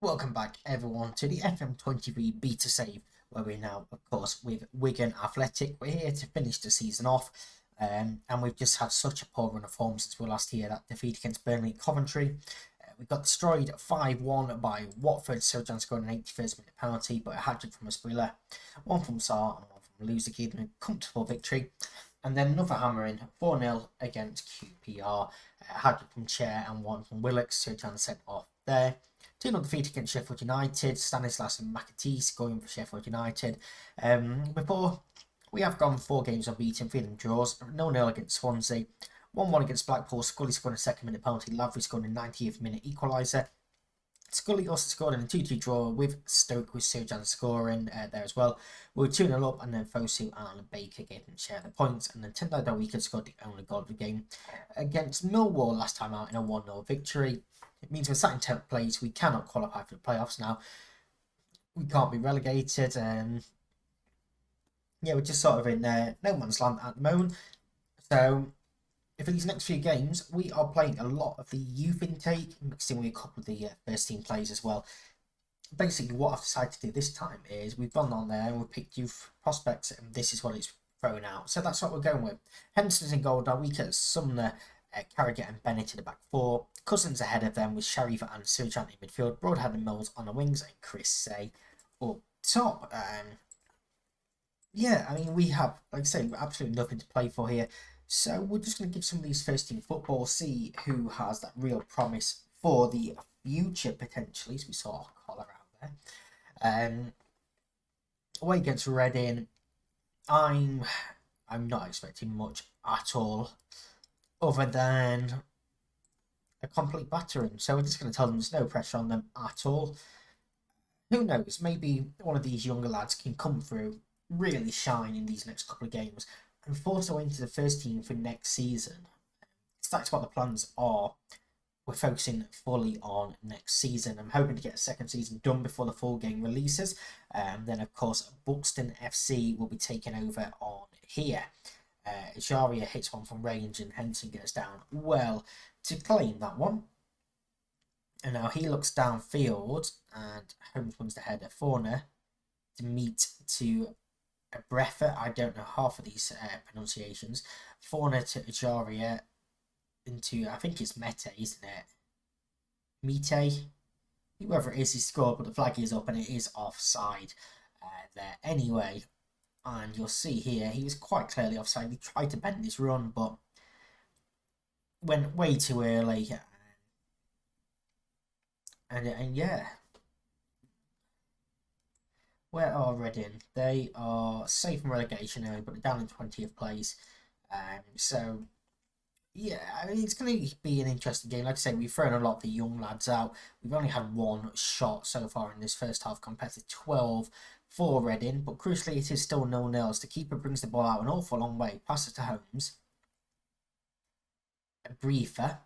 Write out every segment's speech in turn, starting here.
Welcome back, everyone, to the FM23 beta save, where we're now, of course, with Wigan Athletic. We're here to finish the season off, and we've just had such a poor run of form since we were last here. That defeat against Burnley Coventry. We got destroyed 5-1 by Watford. Sojan scored an 81st minute penalty, but a hat-trick from Asprilla, one from Sarr and one from Loser, gave them a comfortable victory. And then another hammering, 4-0 against QPR, a hat-trick from Chair and one from Willox. Sojan sent off there. 2-0 defeat against Sheffield United. Stanislas and McAtee scoring for Sheffield United. Before, we have gone 4 games unbeaten, 3 of them draws. 0-0 against Swansea. 1-1 against Blackpool. Scully scored a second minute penalty. Lavery scored a 90th minute equaliser. Scully also scored in a 2-2 draw with Stoke, with Sojan scoring there as well. We were 2-0 up, and then Fosu and Alan Baker gave them share the points. And then Tendai Dawika scored the only goal of the game against Millwall last time out in a 1-0 victory. It means we're sat in 10th place. We cannot qualify for the playoffs now. We can't be relegated. Yeah, we're just sort of in no man's land at the moment. So, for these next few games, we are playing a lot of the youth intake, mixed in with a couple of the first team players as well. Basically, what I've decided to do this time is we've gone on there and we've picked youth prospects, and this is what it's thrown out. So that's what we're going with. Henderson's in goal, Dawika, Sumner, Carragher and Bennett in the back 4. Cousins ahead of them with Sharif and Surjant in midfield. Broadhead and Mills on the wings, and Chris Say up top. Yeah, I mean, we have, like I say, absolutely nothing to play for here. So we're just going to give some of these first team football, see who has that real promise for the future potentially. So we saw our collar out there. Away against Reading, I'm not expecting much at all, other than a complete battering. So we're just going to tell them there's no pressure on them at all. Who knows? Maybe one of these younger lads can come through, really shine in these next couple of games, and force their way into the first team for next season. So that's what the plans are. We're focusing fully on next season. I'm hoping to get a second season done before the full game releases. Then, of course, Buxton FC will be taken over on here. Jaria hits one from range and Henderson gets down well to claim that one. And now he looks downfield and Holmes wins the header. Forner to meet to a Breather. I don't know half of these pronunciations. Forner to Jaria into, I think it's Mete, isn't it? Mite. Whoever it is, he scored, but the flag is up and it is offside there anyway. And you'll see here, he was quite clearly offside. He tried to bend his run, but went way too early. And yeah. Where are Reading? They are safe from relegation early, but they're down in 20th place. So, yeah, I mean, it's going to be an interesting game. Like I say, we've thrown a lot of the young lads out. We've only had 1 shot so far in this first half compared to 12 for Reading, but crucially it is still 0-0 as the keeper brings the ball out an awful long way, passes to Holmes. A briefer.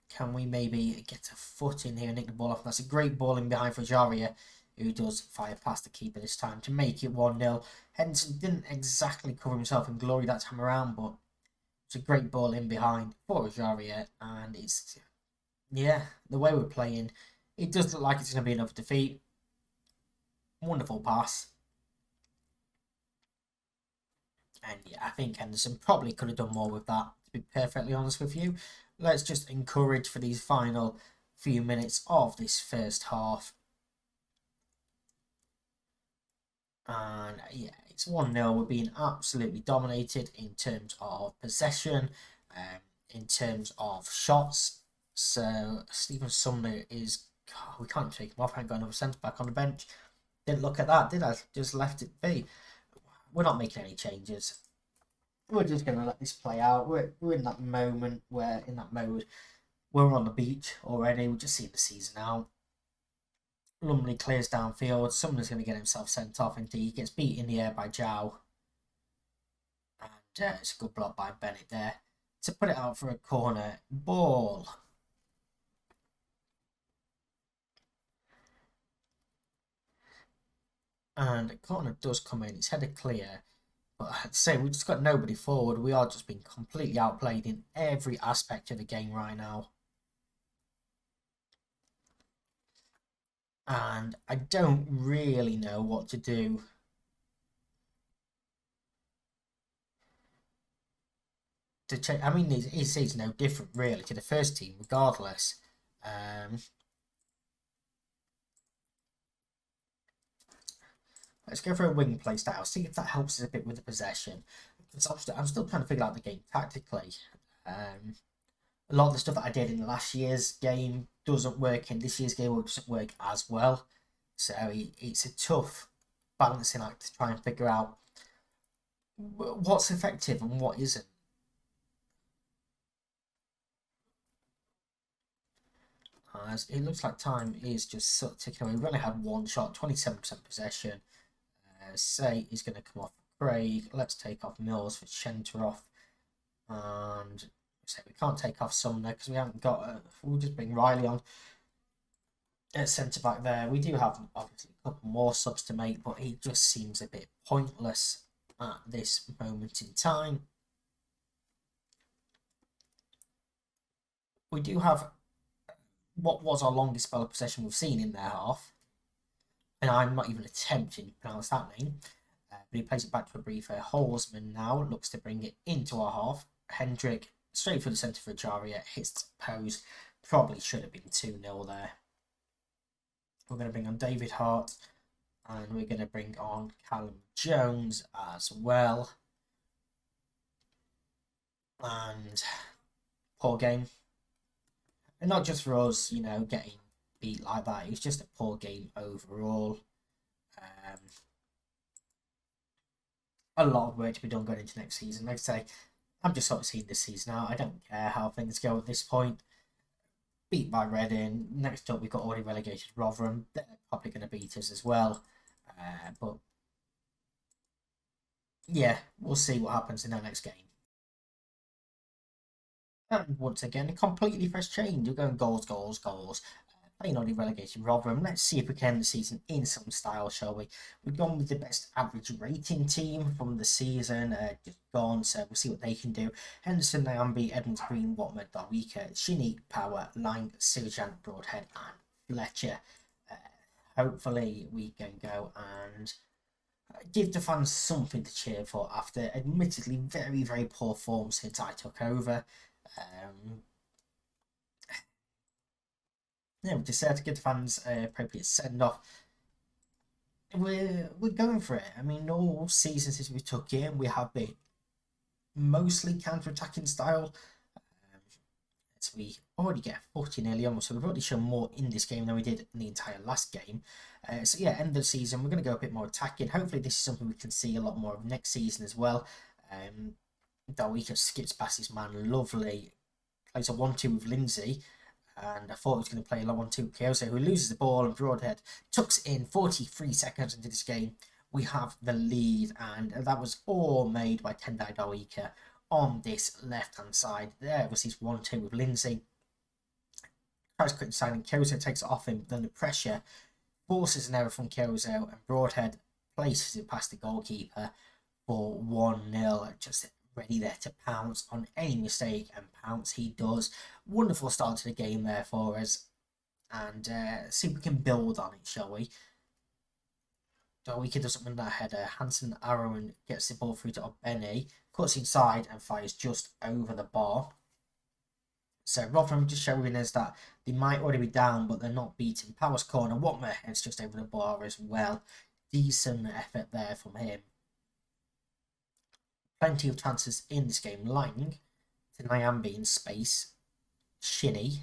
Can we maybe get a foot in here and nick the ball off? That's a great ball in behind for Jaria, who does fire past the keeper this time to make it 1-0. Henderson didn't exactly cover himself in glory that time around, but it's a great ball in behind for Jaria, and it's, yeah, the way we're playing, it does look like it's going to be another defeat. Wonderful pass. And yeah, I think Henderson probably could have done more with that, to be perfectly honest with you. Let's just encourage for these final few minutes of this first half. And yeah, it's 1-0. We're being absolutely dominated in terms of possession, in terms of shots. So Stephen Sumner is, we can't take him off. I haven't got another centre back on the bench. Didn't look at that, did I? Just left it be. We're not making any changes. We're just going to let this play out. We're in that moment, we're in that mode. We're on the beach already. We're just seeing the season out. Lumley clears downfield. Someone's going to get himself sent off. Indeed, he gets beat in the air by Zhao. And it's a good block by Bennett there to put it out for a corner ball. And the corner does come in. It's headed clear. But I'd say we just got nobody forward. We are just being completely outplayed in every aspect of the game right now. And I don't really know what to do. To check, I mean, it's no different really to the first team, regardless. Um, let's go for a wing play style. See if that helps us a bit with the possession. Because I'm still trying to figure out the game tactically. A lot of the stuff that I did in last year's game doesn't work in this year's game, or it doesn't work as well. So it's a tough balancing act to try and figure out what's effective and what isn't. As it looks like time is just sort of ticking away. We've only had one shot, 27% possession. Say is going to come off Craig. Let's take off Mills for Shenteroff. And say we can't take off Sumner because we haven't got. We'll just bring Riley on at centre back there. We do have obviously a couple more subs to make, but it just seems a bit pointless at this moment in time. We do have what was our longest spell of possession we've seen in their half, and I'm not even attempting to pronounce that name. But he plays it back to a briefer. Holzman now looks to bring it into our half. Hendrick straight for the centre for Jaria, hits pose. Probably should have been 2-0 there. We're going to bring on David Hart, and we're going to bring on Callum Jones as well. And poor game. And not just for us, you know, getting beat like that. It was just a poor game overall. A lot of work to be done going into next season. Like I say, I'm just sort of seeing this season out. I don't care how things go at this point. Beat by Reading. Next up, we've got already relegated Rotherham. They're probably going to beat us as well. But yeah, we'll see what happens in our next game. And once again, a completely fresh change. We're going goals, goals, goals. Playing already relegated Rotherham. Let's see if we can end the season in some style, shall we? We've gone with the best average rating team from the season. Just gone, so we'll see what they can do. Henderson, Nyambi, Edmonds, Green, Watford, Darwika, Shinnie, Power, Lang, Sirjan, Broadhead, and Fletcher. Hopefully, we can go and give the fans something to cheer for after admittedly very, very poor form since I took over. Yeah, we decided to give the fans an appropriate send off. We're going for it. I mean, all season since we took in, we have been mostly counter-attacking style. So we already get 40 nearly on, so we've already shown more in this game than we did in the entire last game. So yeah, end of the season, we're going to go a bit more attacking. Hopefully this is something we can see a lot more of next season as well. Darwika skips past his man, lovely. Plays a 1-2 with Lindsay. And I thought he was going to play a 1-2 with Kyoso, who loses the ball, and Broadhead tucks in 43 seconds into this game. We have the lead, and that was all made by Tendai Darwika on this left-hand side. There was his 1-2 with Lindsay. Tries quick signing, Kyoso takes it off him, then the pressure forces an error from Kyoso, and Broadhead places it past the goalkeeper for 1-0. Just ready there to pounce on any mistake, and pounce he does. Wonderful start to the game there for us, and see if we can build on it, shall we? Darwika doesn't win that header. Hansen Aaron gets the ball through to Obene, cuts inside and fires just over the bar. So Rotherham just showing us that they might already be down, but they're not beaten. Power's corner, Watmer heads just over the bar as well. Decent effort there from him. Plenty of chances in this game. Lang to Nyambi in space. Shinnie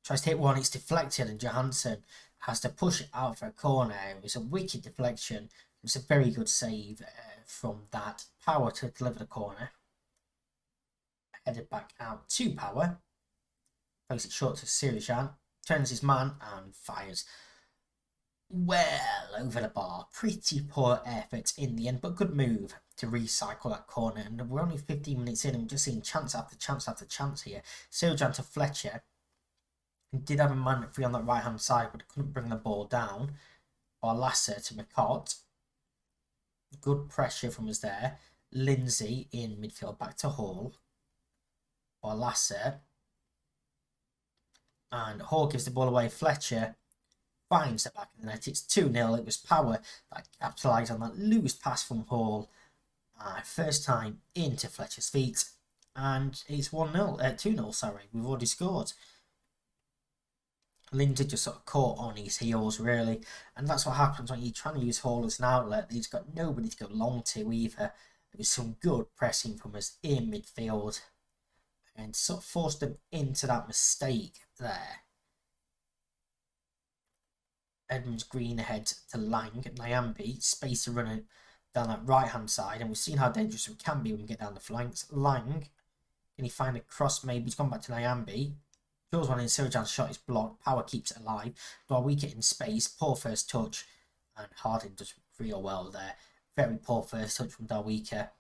tries to hit one, it's deflected, and Johansson has to push it out for a corner. It was a wicked deflection. It was a very good save from that. Power to deliver the corner. Headed back out to Power. Plays it short to Sirijan. Turns his man and fires well over the bar. Pretty poor effort in the end, but good move to recycle that corner. And we're only 15 minutes in and we're just seeing chance after chance after chance here. Sirijan to Fletcher. He did have a man free on that right hand side, but couldn't bring the ball down. Barlasser to McCott. Good pressure from us there. Lindsay in midfield back to Hall. Barlasser. And Hall gives the ball away. Fletcher finds the back of the net. It's 2-0. It was Power that capitalised on that loose pass from Hall. First time into Fletcher's feet. And it's 1-0, 2-0, sorry. We've already scored. Lindsay just sort of caught on his heels, really. And that's what happens when you're trying to use Hall as an outlet. He's got nobody to go long to either. There was some good pressing from us in midfield. And sort of forced them into that mistake there. Edmonds Green ahead to Lang. Nyambi, space to run it down that right-hand side. And we've seen how dangerous we can be when we get down the flanks. Lang, can he find a cross maybe? He's gone back to Nyambi. Draws one in, Sirijan's shot is blocked. Power keeps it alive. Darwika in space. Poor first touch. And Harding does real well there. Very poor first touch from Darwika.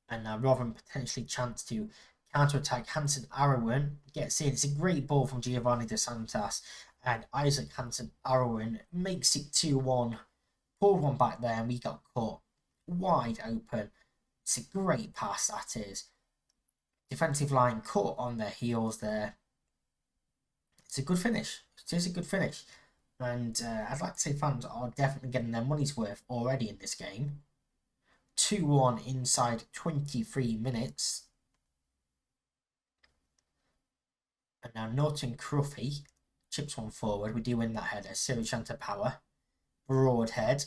And now Rotherham potentially chance to counter-attack. Hansen Arrowan gets in. It's a great ball from Giovanni Dos Santos. And Isaac Hansen Arrowan makes it 2-1. Pulled one back there and we got caught wide open. It's a great pass, that is. Defensive line caught on their heels there. It's a good finish. It is a good finish. And I'd like to say fans are definitely getting their money's worth already in this game. 2-1 inside 23 minutes. And now Norton Cruffy chips one forward. We do win that header. Sirijan to Power. Broadhead.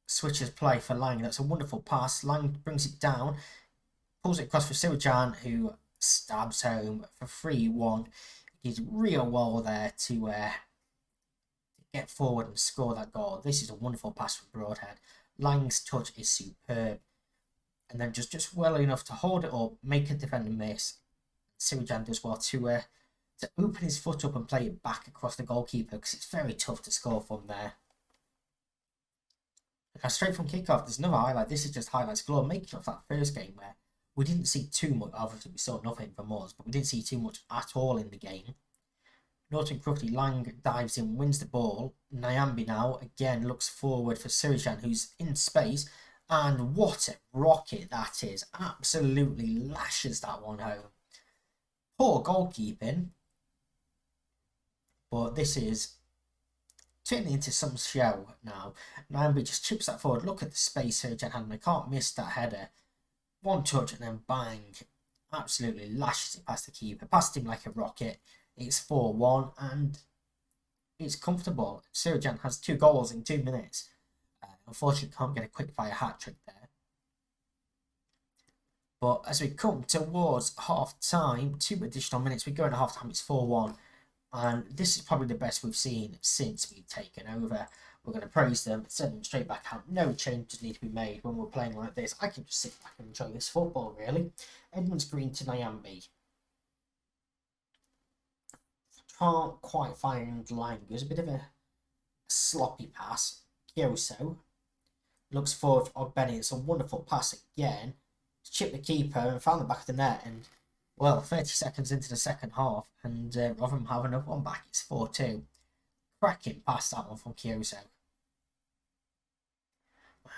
Switches play for Lang. That's a wonderful pass. Lang brings it down. Pulls it across for Sirijan, who stabs home for 3-1. He did real well there to get forward and score that goal. This is a wonderful pass from Broadhead. Lang's touch is superb. And then just well enough to hold it up, make a defender miss. Sirijan does well to open his foot up and play it back across the goalkeeper, because it's very tough to score from there. Now, straight from kickoff, there's another highlight. This is just highlights galore, making up that first game where we didn't see too much. Obviously, we saw nothing from us, but we didn't see too much at all in the game. Norton Crufty, Lang dives in, wins the ball. Nyambi now, again, looks forward for Sirijan, who's in space. And what a rocket that is. Absolutely lashes that one home. Poor goalkeeping. But this is turning into some show now. Nyambi just chips that forward. Look at the space Sirijan had, and I can't miss that header. One touch and then bang. Absolutely lashes it past the keeper. Past him like a rocket. It's 4-1 and it's comfortable. Sirijan has 2 goals in 2 minutes. Unfortunately, can't get a quick fire hat trick there. But as we come towards half time, 2 additional minutes, we go into half time, it's 4-1. And this is probably the best we've seen since we've taken over. We're going to praise them, send them straight back out. No changes need to be made when we're playing like this. I can just sit back and enjoy this football, really. Edmonds Green to Nyambi. Can't quite find Lang. It was a bit of a sloppy pass. Kyoso looks forward for Benny. It's a wonderful pass again. Chipped the keeper and found the back of the net. And, well, 30 seconds into the second half. And Rotherham have another one back. It's 4-2. Cracking pass, that one from Kyoso.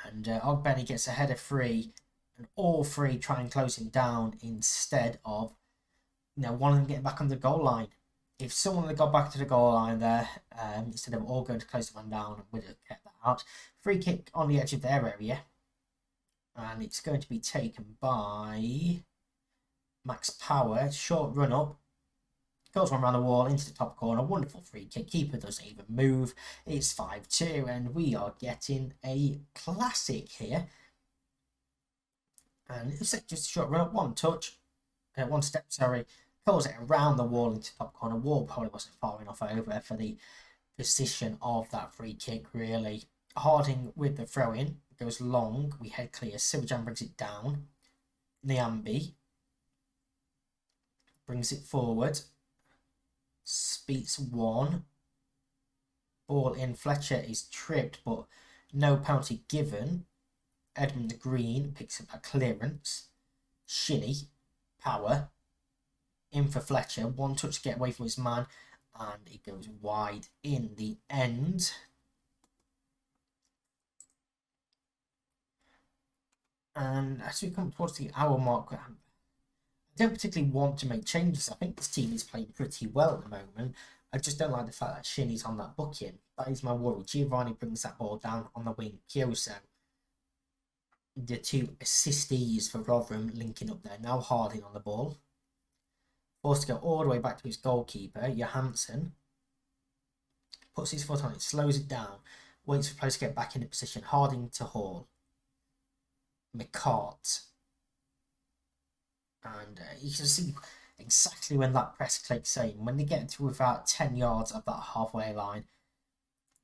And Ogbenny gets a header free. And all 3 try and close him down instead of, one of them getting back on the goal line. If someone had got back to the goal line there, instead of all going to close the man down, we'd have kept that out. Free kick on the edge of their area. And it's going to be taken by Max Power. Short run up. Goes one around the wall into the top corner. Wonderful free kick. Keeper doesn't even move. It's 5-2 and we are getting a classic here. And it's just a short run up. One step, sorry. Pulls it around the wall into the top corner. Wall probably wasn't far enough over for the position of that free kick, really. Harding with the throw in. Goes long. We head clear. Sirijan brings it down. Nyambi brings it forward. Speeds one. Ball in. Fletcher is tripped, but no penalty given. Edmund Green picks up a clearance. Shinny. Power. In for Fletcher. One touch to get away from his man. And it goes wide in the end. And as we come towards the hour mark, I don't particularly want to make changes. I think this team is playing pretty well at the moment. I just don't like the fact that Shinny's on that booking. That is my worry. Giovanni brings that ball down on the wing. Kyoso, the two assistees for Rotherham, linking up there. Now Harding on the ball. Forced to go all the way back to his goalkeeper, Johansson. Puts his foot on it, slows it down, waits for players to get back into position. Harding to Hall. McCart. And you can see exactly when that press clicks in. When they get to about 10 yards of that halfway line,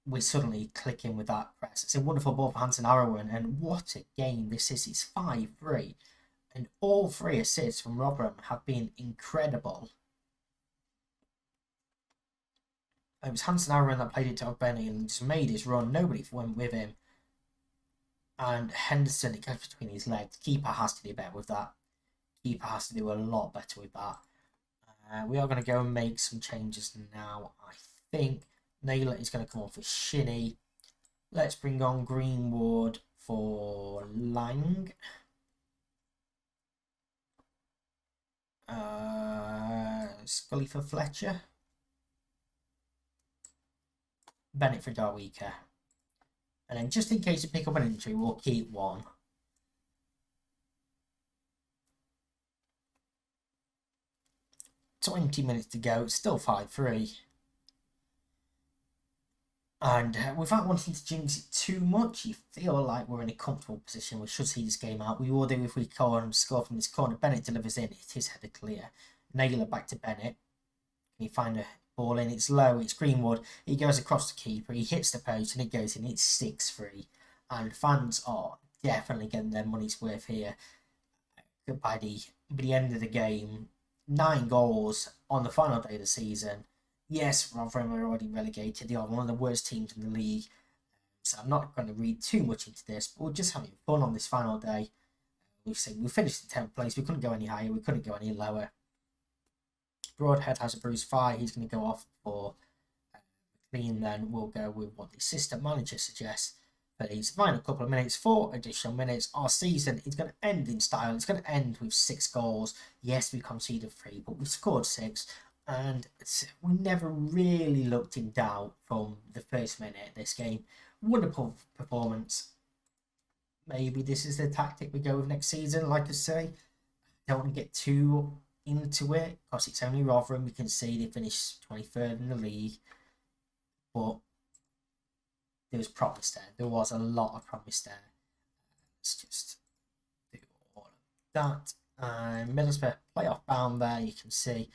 we suddenly click in with that press. It's a wonderful ball for Hanson Arrowan, and what a game this is. It's 5-3, and all 3 assists from Rotherham have been incredible. It was Hanson Arrowan that played it to Benny and just made his run. Nobody went with him. And Henderson, it goes between his legs. Keeper has to do better with that. Keeper has to do a lot better with that. We are going to go and make some changes now. I think Naylor is going to come on for Shinny. Let's bring on Greenwood for Lang. Scully for Fletcher. Bennett for Darwika. And then just in case you pick up an injury, we'll keep one. "20 minutes to go, it's still 5-3. And without wanting to jinx it too much, you feel like we're in a comfortable position. We should see this game out. We will do if we go and score from this corner. Bennett delivers in. It is headed clear. Naylor back to Bennett. Can he find a ball in? It's low. It's Greenwood. He goes across the keeper. He hits the post and it goes in. It's 6-3. And fans are definitely getting their money's worth here. By the end of the game, 9 goals on the final day of the season. Yes, Rotherham are already relegated. They are one of the worst teams in the league. So I'm not going to read too much into this, but we're just having fun on this final day. We finished in 10th place. We couldn't go any higher. We couldn't go any lower. Broadhead has a bruised thigh. He's going to go off for McLean. Then we'll go with what the assistant manager suggests for these final couple of minutes. 4 additional minutes. Our season is going to end in style. It's going to end with 6 goals. Yes, we conceded 3, but we scored 6. And we never really looked in doubt from the first minute of this game. Wonderful performance. Maybe this is the tactic we go with next season. Like I say, don't want to get too into it because it's only Rotherham. We can see they finished 23rd in the league. But there was promise there. There was a lot of promise there. Let's just do all of that. And Middlesbrough playoff bound there, you can see.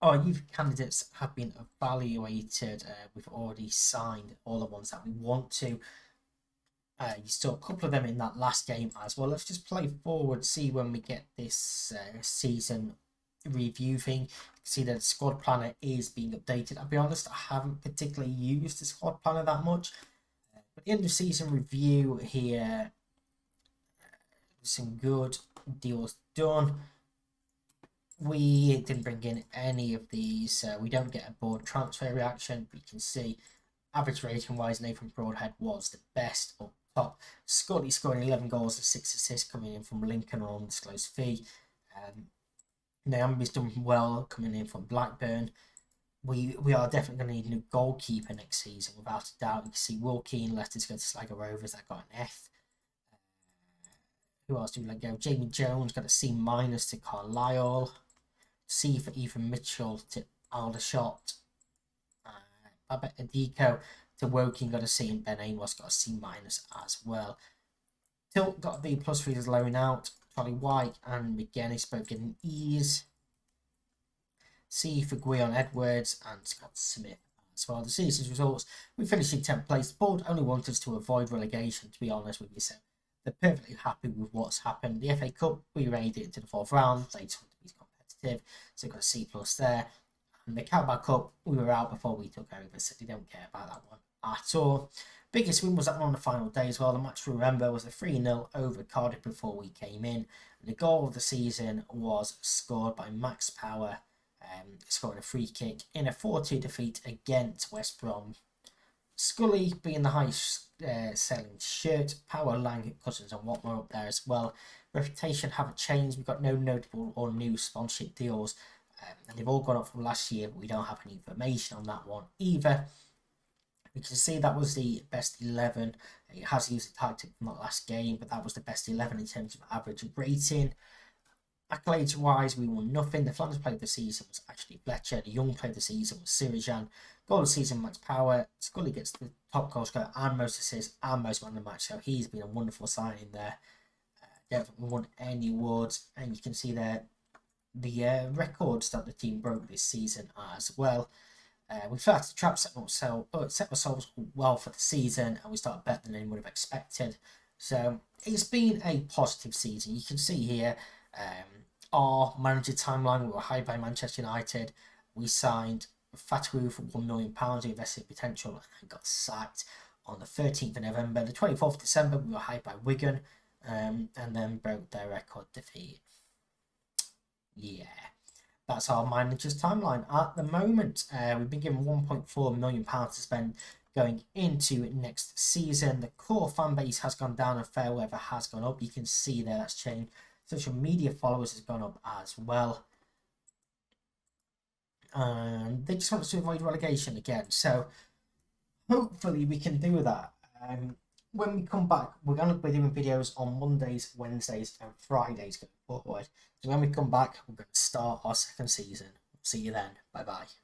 Our youth candidates have been evaluated. We've already signed all the ones that we want to. You saw a couple of them in that last game as well. Let's just play forward, see when we get this season review thing. See that the squad planner is being updated. I'll be honest, I haven't particularly used the squad planner that much. But the end of season review here, some good deals done. We didn't bring in any of these. We don't get a board transfer reaction, but you can see average rating wise, Nathan Broadhead was the best up top. Scotty scoring 11 goals and 6 assists coming in from Lincoln on undisclosed fee. Naomi's done well coming in from Blackburn. We are definitely going to need a new goalkeeper next season, without a doubt. You can see Will Keane left us go to Sligo Rovers, that got an F. Who else do we let go? Jamie Jones got a C- to Carlisle. C for Ethan Mitchell to Aldershot. Babette Adiko to Woking got a C, and Ben Amos got a C- as well. Tilt got a B+ for his loan out. Charlie White and McGuinness both getting E's. C for Guion Edwards and Scott Smith as well. The season's results, we finished in 10th place. The board only want us to avoid relegation, to be honest with you, so they're perfectly happy with what's happened. The FA Cup, we made it to the 4th round. They just want to be competitive, so got a C+ there. And the Carabao Cup, we were out before we took over, so they don't care about that one at all. Biggest win was that one on the final day as well. The match to remember was a 3-0 over Cardiff before we came in. And the goal of the season was scored by Max Power, scoring a free kick in a 4-2 defeat against West Brom. Scully being the highest selling shirt. Power, Lang, Cousins and Watmore up there as well. Reputation haven't changed. We've got no notable or new sponsorship deals. And they've all gone up from last year, but we don't have any information on that one either. We can see that was the best 11. It has used the tactic from that last game, but that was the best 11 in terms of average rating. Accolades wise, we won nothing. The Flanders player of the season was actually Fletcher. The young player of the season was Sirijan. Goal of the season, Max Power. Scully gets the top goal scorer and most assists and most man of the match. So he's been a wonderful signing there. Definitely won any awards. And you can see there the records that the team broke this season as well. We felt the trap set ourselves well for the season, and we started better than anyone would have expected. So it's been a positive season. You can see here our manager timeline. We were hired by Manchester United. We signed Fatawu for £1 million. We invested potential and got sacked on the 13th of November. The 24th of December, we were hired by Wigan, and then broke their record defeat. Yeah. That's our manager's timeline at the moment. We've been given £1.4 million to spend going into next season. The core fan base has gone down and fair weather has gone up. You can see there that's changed. Social media followers has gone up as well. And they just want us to avoid relegation again. So hopefully we can do that. When we come back, we're going to be doing videos on Mondays, Wednesdays and Fridays going forward. So when we come back, we're going to start our second season. See you then. Bye-bye.